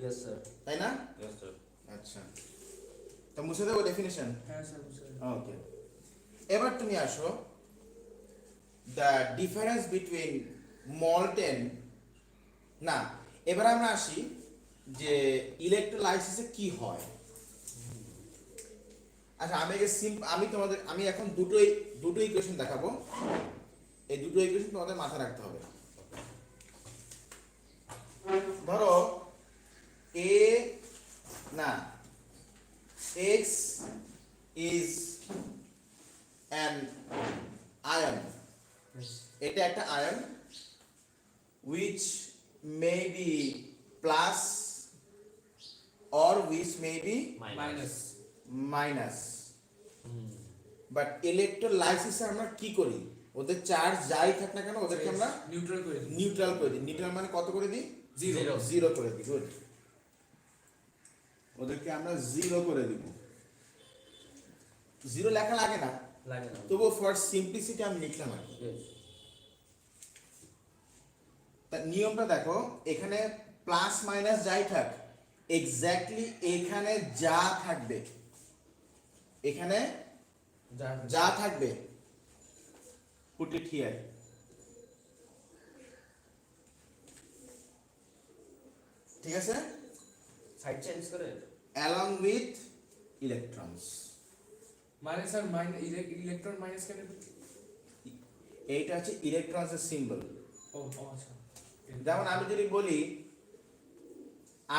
Yes, sir. তাই না? Yes, sir. আচ্ছা, তো মুছে দেবো ডেফিনিশন? হ্যাঁ স্যার মুছে দেন। ওকে, এবার তুমি আসো দ্য ডিফারেন্স বিটুইন মল্টেন, না এবার আমরা আসি যে ইলেকট্রোলাইসিসে কি হয়। আচ্ছা আমি এখন দুটো ইকুয়েশন দেখাবো, এই দুটো ইকুয়েশন তোমাদের মাথায় রাখতে হবে। ধরো এ না x is an ion, এটা একটা ion which may be plus or which may be minus. But ইলেকট্রোলাইসিসে আমরা কি করি, ওদের চার্জ যাই থাক না কেন ওদেরকে আমরা নিউট্রাল করে দিন। নিউট্রাল করে দিই। নিউট্রাল মানে কত করে দিই? জিরো। জিরো করে দিই। গুড, ওদেরকে আমরা জিরো করে দিব। জিরো লেখা লাগে না, লাগে না। তবুও ফর সিম্পলিসিটি আমি লিখলাম আর কি। Yes. তার নিয়মটা দেখো, এখানে প্লাস মাইনাস যাই থাক এক্স্যাক্টলি এখানে যা থাকবে, এখানে যা থাকবে পুট ইট হিয়ার। ঠিক আছে, সাইড চেঞ্জ করে along with electrons। মানে স্যার ইলেকট্রন মাইনাস কেন? এইটা হচ্ছে ইলেকট্রনসের সিম্বল। ও আচ্ছা। যেমন আমি যদি বলি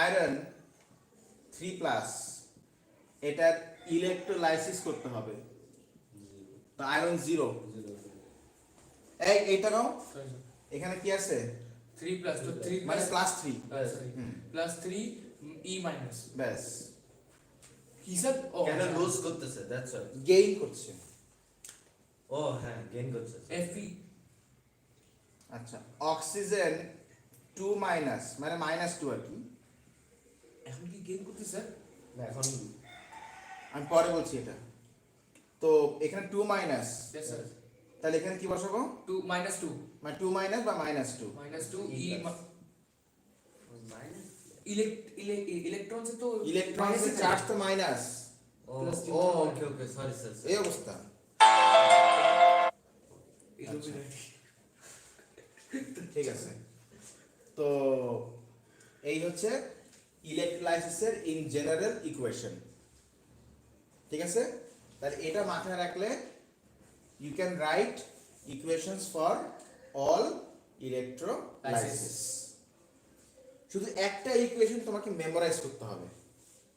আয়রন 3+, এটা ইলেকট্রোলাইসিস করতে হবে, তো আয়রন 0। এইটা নাও, এখানে কি আছে? 3 প্লাস তো 3 মানে +3, প্লাস 3 ই মাইনাস। ব্যাস। কি স্যার? ও কেন লুজ করতেছে, দ্যাটস অল। গেইন করছে। ও হ্যাঁ, গেইন করছে। Fe। আচ্ছা, অক্সিজেন 2- মানে -2 আর কি। এখন কি গেইন করতে স্যার? না এখন আমি পরে বলছি এটা। তো এখানে 2-, यस স্যার। তাহলে এখানে কি বসাবো? 2 -2 মানে 2- বা -2। -2 ই মাইনাস। ইলেকট্রন से तो ইলেকট্রনের চার্জ তো মাইনাস, ও ওকে ওকে, সরি স্যার। এই অবস্থা। ঠিক আছে, তো এই হচ্ছে ইলেকট্রোলাইসিসের ইন জেনারেল ইকুয়েশন। ঠিক আছে, তাহলে এটা মাথায় রাখলে you can write equations for all electrolysis. শুধু একটা ইকুয়েশন তোমাকে মেমোরাইজ করতে হবে।